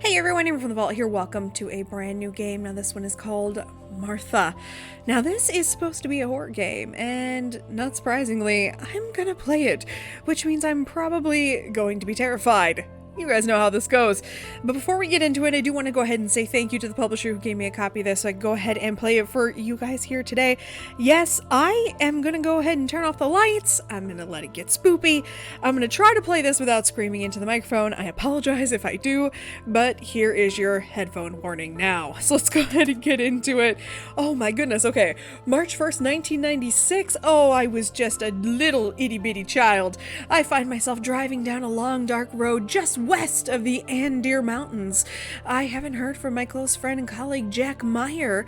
Hey everyone, Amber from the Vault here. Welcome to a brand new game. Now this one is called Martha. Now this is supposed to be a horror game, and not surprisingly, I'm gonna play it, which means I'm probably going to be terrified. You guys know how this goes. But before we get into it, I do want to go ahead and say thank you to the publisher who gave me a copy of this so I can go ahead and play it for you guys here today. Yes, I am going to go ahead and turn off the lights. I'm going to let it get spoopy. I'm going to try to play this without screaming into the microphone. I apologize if I do, but here is your headphone warning now. So let's go ahead and get into it. Oh my goodness, okay. March 1st, 1996. Oh, I was just a little itty-bitty child. I find myself driving down a long, dark road just west of the Andir Mountains. I haven't heard from my close friend and colleague Jack Meyer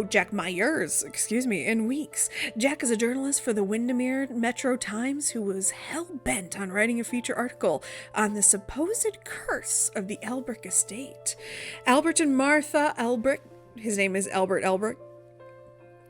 Jack Myers, in weeks. Jack is a journalist for the Windermere Metro Times who was hell-bent on writing a feature article on the supposed curse of the Elbrick estate. Albert and Martha Elbrick, his name is Albert Elbrick,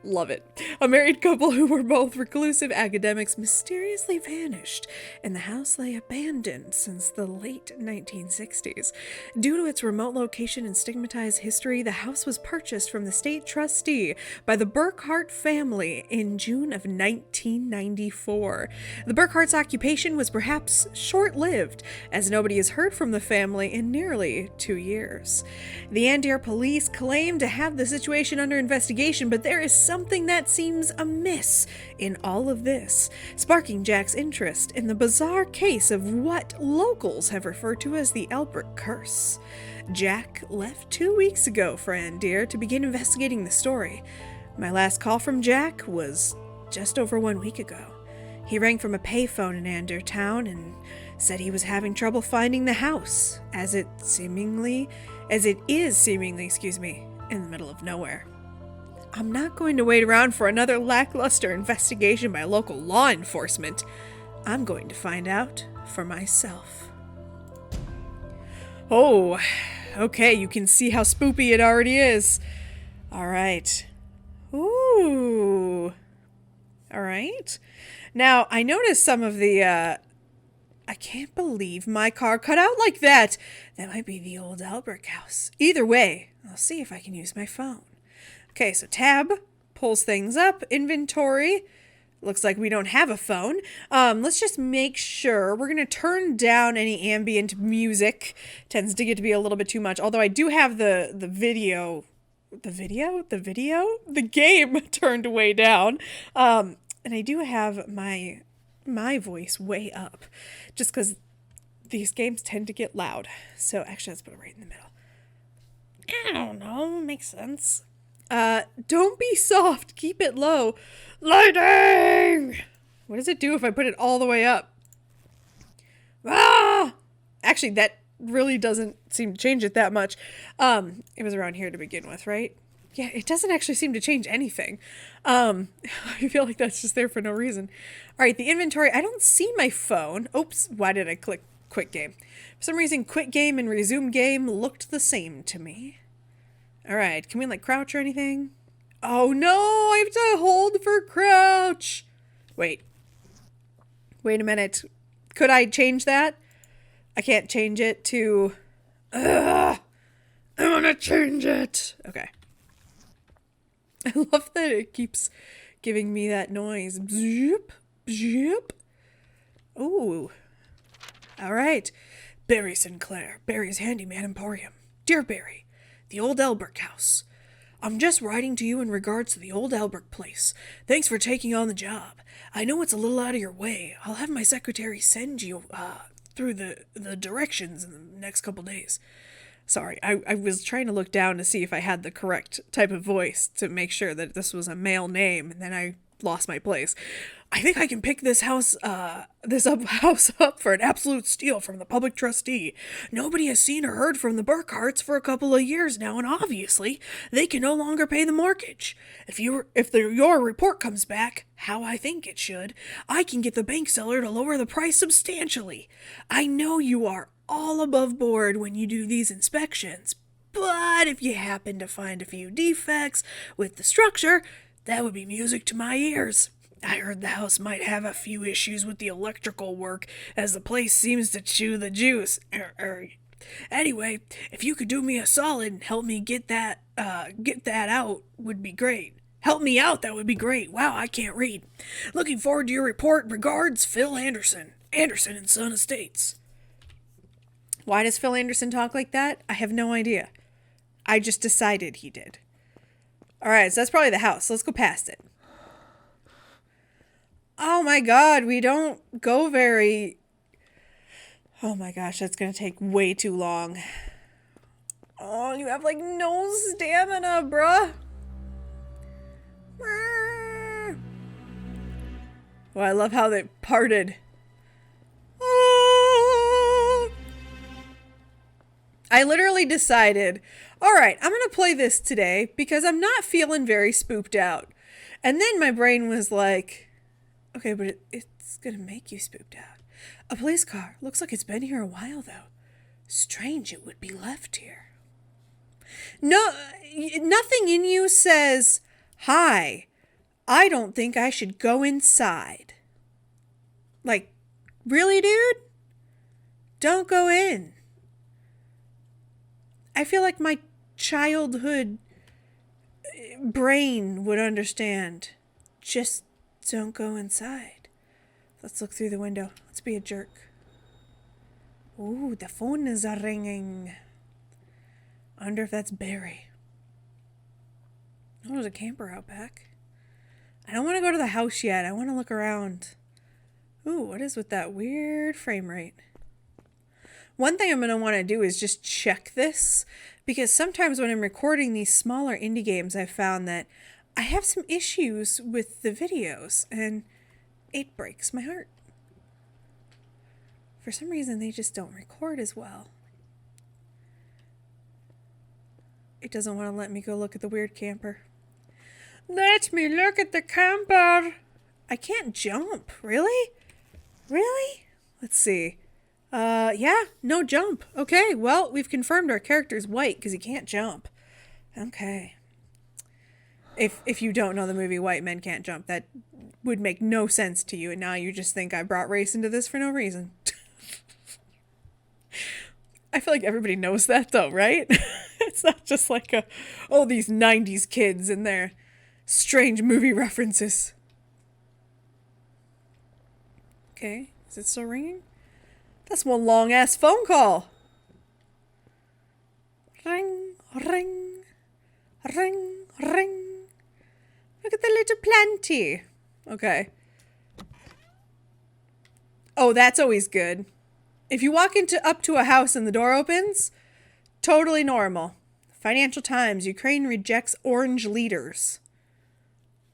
love it. A married couple who were both reclusive academics mysteriously vanished, and the house lay abandoned since the late 1960s. Due to its remote location and stigmatized history, the house was purchased from the state trustee by the Burkhart family in June of 1994. The Burkhart's occupation was perhaps short-lived, as nobody has heard from the family in nearly 2 years. The Andir police claim to have the situation under investigation, but there is something that seems amiss in all of this, sparking Jack's interest in the bizarre case of what locals have referred to as the Elbrick curse. Jack left 2 weeks ago for Andir to begin investigating the story. My last call from Jack was just over 1 week ago. He rang from a payphone in Andir town and said he was having trouble finding the house, as it is seemingly, in the middle of nowhere. I'm not going to wait around for another lackluster investigation by local law enforcement. I'm going to find out for myself. Oh, okay, you can see how spoopy it already is. Alright. Ooh. Alright. Now, I noticed some of the, I can't believe my car cut out like that. That might be the old Elbrick house. Either way, I'll see if I can use my phone. Okay, so tab pulls things up. Inventory. Looks like we don't have a phone. Let's just make sure. We're going to turn down any ambient music. Tends to get to be a little bit too much. Although I do have the game turned way down. And I do have my voice way up. Just because these games tend to get loud. So actually, let's put it right in the middle. I don't know. Makes sense. Don't be soft. Keep it low. Lighting! What does it do if I put it all the way up? Ah! Actually, that really doesn't seem to change it that much. It was around here to begin with, right? Yeah, it doesn't actually seem to change anything. I feel like that's just there for no reason. All right, the inventory. I don't see my phone. Oops, why did I click quit game? For some reason, quit game and resume game looked the same to me. Alright, can we like crouch or anything? Oh no, I have to hold for crouch. Wait a minute. Could I change that? I can't change it to... I want to change it. Okay. I love that it keeps giving me that noise. Bzoop, bzoop. Ooh. Alright. Barry Sinclair, Barry's Handyman Emporium. Dear Barry, the old Elbrick house. I'm just writing to you in regards to the old Elbrick place. Thanks for taking on the job. I know it's a little out of your way. I'll have my secretary send you through the directions in the next couple days. Sorry, I was trying to look down to see if I had the correct type of voice to make sure that this was a male name, and then I lost my place. I think I can pick this house up for an absolute steal from the public trustee. Nobody has seen or heard from the Burkharts for a couple of years now, and obviously they can no longer pay the mortgage. If your report comes back, how I think it should, I can get the bank seller to lower the price substantially. I know you are all above board when you do these inspections, but if you happen to find a few defects with the structure, that would be music to my ears. I heard the house might have a few issues with the electrical work, as the place seems to chew the juice. Anyway, if you could do me a solid and help me get that out would be great. Help me out, that would be great. Wow, I can't read. Looking forward to your report. Regards, Phil Anderson. Anderson and Son Estates. Why does Phil Anderson talk like that? I have no idea. I just decided he did. Alright, so that's probably the house. Let's go past it. Oh my god, we don't go very... Oh my gosh, that's gonna take way too long. Oh, you have like no stamina, bruh. Well, I love how they parted. Oh. I literally decided, alright, I'm gonna play this today because I'm not feeling very spooked out. And then my brain was like, okay, but it's gonna make you spooked out. A police car. Looks like it's been here a while, though. Strange it would be left here. No, nothing in you says, hi, I don't think I should go inside. Like, really, dude? Don't go in. I feel like my childhood brain would understand. Just don't go inside. Let's look through the window. Let's be a jerk. Ooh, the phone is ringing. I wonder if that's Barry. Oh, there's a camper out back. I don't want to go to the house yet. I want to look around. Ooh, what is with that weird frame rate? One thing I'm going to want to do is just check this. Because sometimes when I'm recording these smaller indie games, I've found that I have some issues with the videos. And it breaks my heart. For some reason, they just don't record as well. It doesn't want to let me go look at the weird camper. Let me look at the camper. I can't jump. Really? Really? Let's see. Yeah, no jump. Okay, well, we've confirmed our character's white because he can't jump. Okay. If you don't know the movie White Men Can't Jump, that would make no sense to you, and now you just think I brought race into this for no reason. I feel like everybody knows that though, right? It's not just like these 90s kids and their strange movie references. Okay, is it still ringing? That's one long ass phone call. Ring, ring, ring, ring. Look at the little planty. Okay. Oh, that's always good. If you walk up to a house and the door opens, totally normal. Financial Times, Ukraine rejects orange leaders.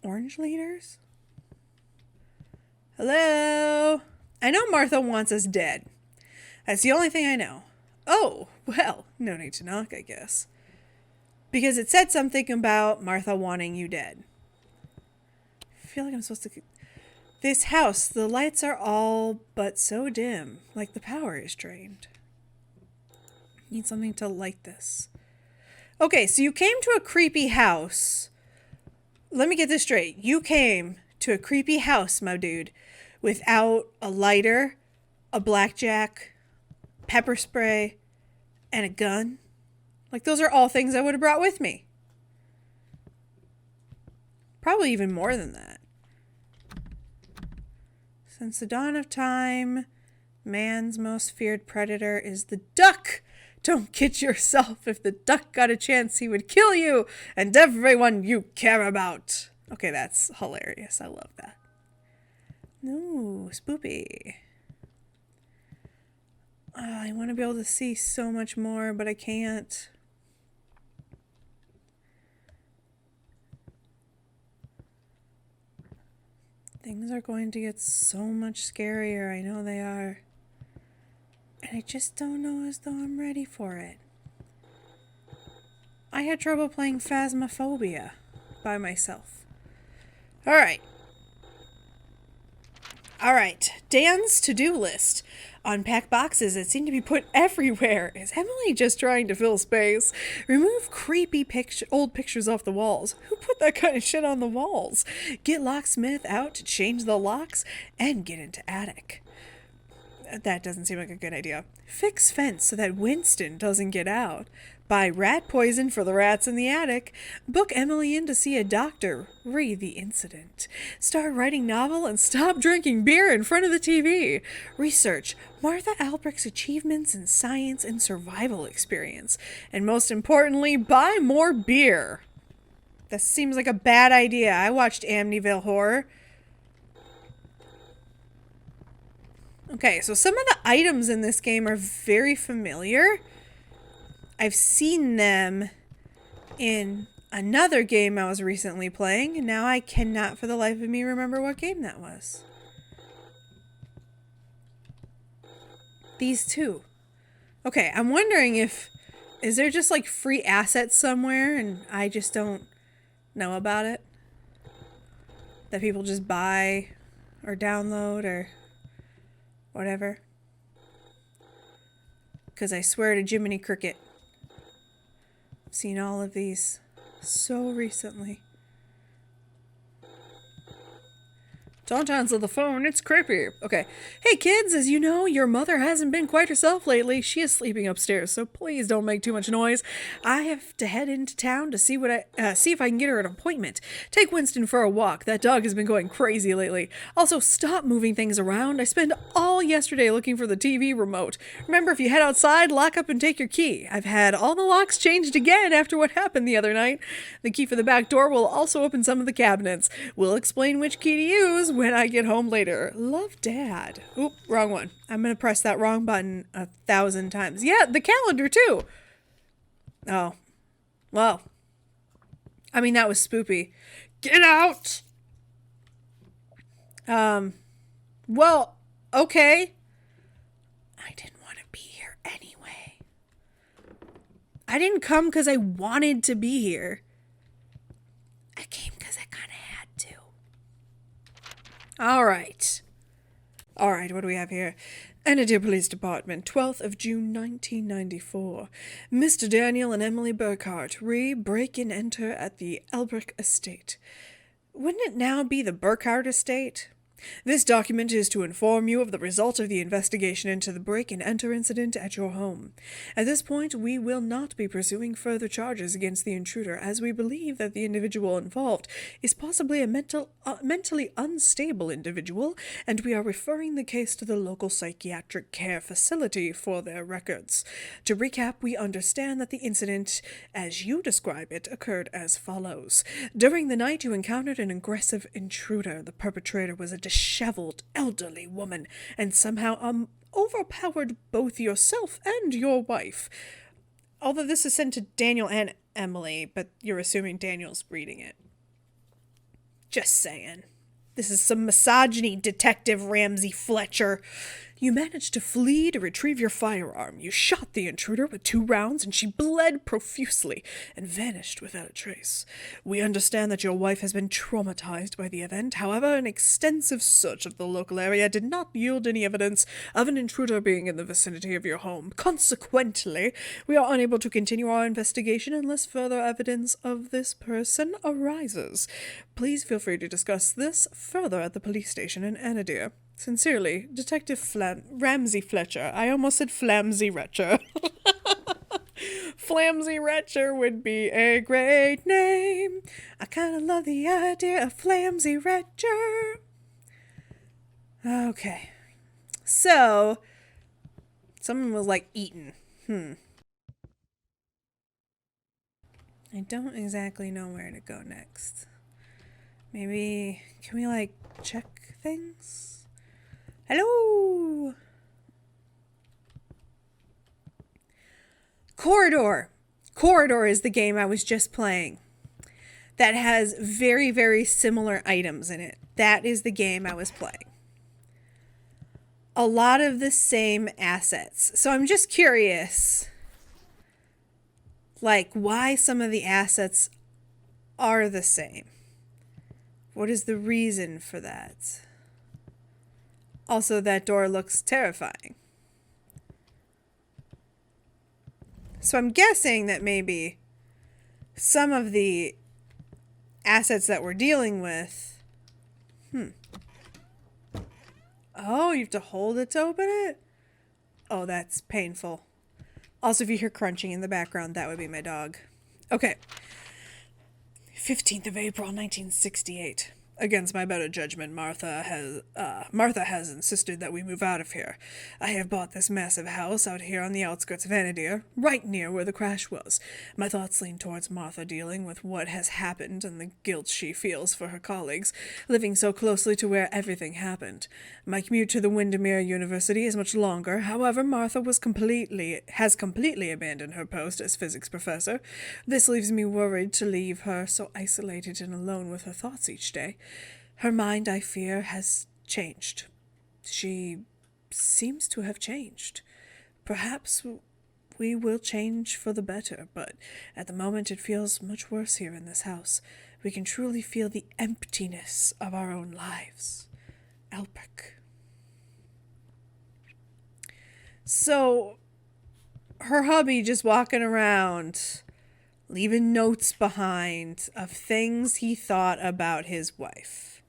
Orange leaders? Hello? I know Martha wants us dead. That's the only thing I know. Oh, well, no need to knock, I guess. Because it said something about Martha wanting you dead. I feel like I'm supposed to... This house, the lights are all but so dim, like the power is drained. Need something to light this. Okay, so you came to a creepy house. Let me get this straight. You came to a creepy house, my dude, without a lighter, a blackjack, pepper spray, and a gun. Like, those are all things I would have brought with me. Probably even more than that. Since the dawn of time, man's most feared predator is the duck. Don't kid yourself. If the duck got a chance, he would kill you and everyone you care about. Okay, that's hilarious. I love that. Ooh, spoopy. Oh, I want to be able to see so much more, but I can't. Things are going to get so much scarier. I know they are. And I just don't know as though I'm ready for it. I had trouble playing Phasmophobia by myself. Alright. Alright. Dan's to-do list. Unpack boxes that seem to be put everywhere. Is Emily just trying to fill space? Remove creepy old pictures off the walls. Who put that kind of shit on the walls? Get locksmith out to change the locks and get into attic. That doesn't seem like a good idea. Fix fence so that Winston doesn't get out. Buy rat poison for the rats in the attic. Book Emily in to see a doctor. Read the incident. Start writing novel and stop drinking beer in front of the TV. Research Martha Albrecht's achievements in science and survival experience. And most importantly, buy more beer. That seems like a bad idea. I watched Amityville Horror. Okay, so some of the items in this game are very familiar. I've seen them in another game I was recently playing, and now I cannot for the life of me remember what game that was. These two. Okay, I'm wondering is there just like free assets somewhere and I just don't know about it? That people just buy or download or whatever. Because I swear to Jiminy Cricket, I've seen all of these so recently. Don't answer the phone, it's creepy. Okay. Hey kids, as you know, your mother hasn't been quite herself lately. She is sleeping upstairs, so please don't make too much noise. I have to head into town to see if I can get her an appointment. Take Winston for a walk. That dog has been going crazy lately. Also, stop moving things around. I spent all yesterday looking for the TV remote. Remember, if you head outside, lock up and take your key. I've had all the locks changed again after what happened the other night. The key for the back door will also open some of the cabinets. We'll explain which key to use when I get home later. Love, Dad. Oop, wrong one. I'm gonna press that wrong button 1,000 times. Yeah, the calendar too. Oh. Well. I mean, that was spoopy. Get out! Well, okay. I didn't want to be here anyway. I didn't come because I wanted to be here. I came because I kind of had to. All right, what do we have here? Anadir Police Department, 12th of June, 1994. Mr. Daniel and Emily Burkhart break and enter at the Albrecht estate. Wouldn't it now be the Burkhart estate? This document is to inform you of the result of the investigation into the break-and-enter incident at your home. At this point, we will not be pursuing further charges against the intruder, as we believe that the individual involved is possibly a mentally unstable individual, and we are referring the case to the local psychiatric care facility for their records. To recap, we understand that the incident, as you describe it, occurred as follows. During the night, you encountered an aggressive intruder. The perpetrator was a disheveled elderly woman and somehow overpowered both yourself and your wife. Although this is sent to Daniel and Emily, but you're assuming Daniel's reading it. Just saying. This is some misogyny, Detective Ramsey Fletcher. You managed to flee to retrieve your firearm. You shot the intruder with 2 rounds, and she bled profusely and vanished without a trace. We understand that your wife has been traumatized by the event. However, an extensive search of the local area did not yield any evidence of an intruder being in the vicinity of your home. Consequently, we are unable to continue our investigation unless further evidence of this person arises. Please feel free to discuss this further at the police station in Anadir. Sincerely, Detective Ramsey Fletcher. I almost said Flamsy Retcher. Flamsy Retcher would be a great name. I kind of love the idea of Flamsy Retcher. Okay. So, someone was like eaten. I don't exactly know where to go next. Maybe, can we like check things? Hello! Corridor. Corridor is the game I was just playing. That has very, very similar items in it. That is the game I was playing. A lot of the same assets. So I'm just curious, like, why some of the assets are the same. What is the reason for that? Also, that door looks terrifying. So I'm guessing that maybe some of the assets that we're dealing with... Oh, you have to hold it to open it? Oh, that's painful. Also, if you hear crunching in the background, that would be my dog. Okay. 15th of April, 1968. Against my better judgment, Martha has insisted that we move out of here. I have bought this massive house out here on the outskirts of Anadir, right near where the crash was. My thoughts lean towards Martha dealing with what has happened and the guilt she feels for her colleagues, living so closely to where everything happened. My commute to the Windermere University is much longer. However, Martha has completely abandoned her post as physics professor. This leaves me worried to leave her so isolated and alone with her thoughts each day. Her mind, I fear, has changed. She seems to have changed. Perhaps we will change for the better, but at the moment it feels much worse here in this house. We can truly feel the emptiness of our own lives. Alpic. So, her hubby just walking around, leaving notes behind of things he thought about his wife.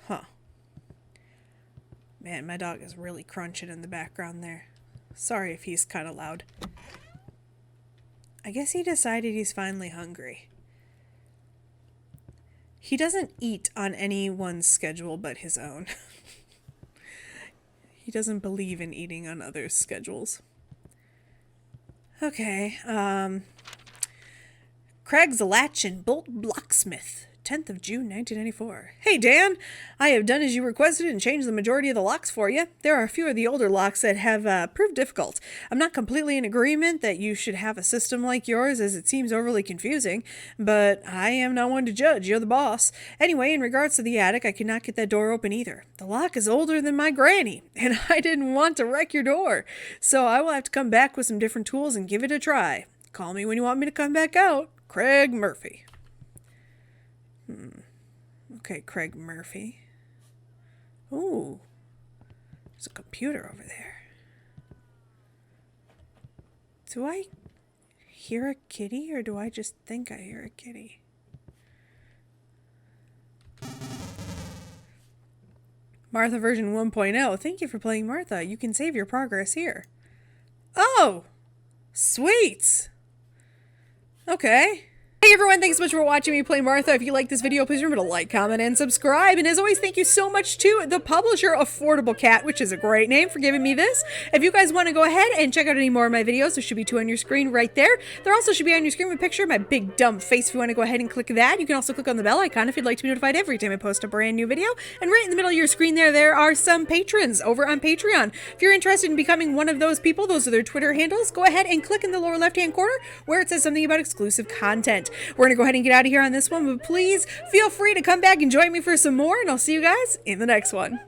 Huh. Man, my dog is really crunching in the background there. Sorry if he's kind of loud. I guess he decided he's finally hungry. He doesn't eat on anyone's schedule but his own. He doesn't believe in eating on others' schedules. Okay, Craig's Latch and Bolt Locksmith, 10th of June, 1994. Hey, Dan! I have done as you requested and changed the majority of the locks for you. There are a few of the older locks that have proved difficult. I'm not completely in agreement that you should have a system like yours, as it seems overly confusing, but I am not one to judge. You're the boss. Anyway, in regards to the attic, I could not get that door open either. The lock is older than my granny, and I didn't want to wreck your door, so I will have to come back with some different tools and give it a try. Call me when you want me to come back out. Craig Murphy. Okay, Craig Murphy. Ooh, there's a computer over there. Do I hear a kitty, or do I just think I hear a kitty? Martha version 1.0. Thank you for playing Martha. You can save your progress here. Oh, sweet. Okay. Hey everyone, thanks so much for watching me play Martha. If you like this video, please remember to like, comment, and subscribe. And as always, thank you so much to the publisher, Affordable Cat, which is a great name, for giving me this. If you guys want to go ahead and check out any more of my videos, there should be two on your screen right there. There also should be on your screen a picture of my big dumb face if you want to go ahead and click that. You can also click on the bell icon if you'd like to be notified every time I post a brand new video. And right in the middle of your screen there are some patrons over on Patreon. If you're interested in becoming one of those people, those are their Twitter handles, go ahead and click in the lower left-hand corner where it says something about exclusive content. We're going to go ahead and get out of here on this one, but please feel free to come back and join me for some more, and I'll see you guys in the next one.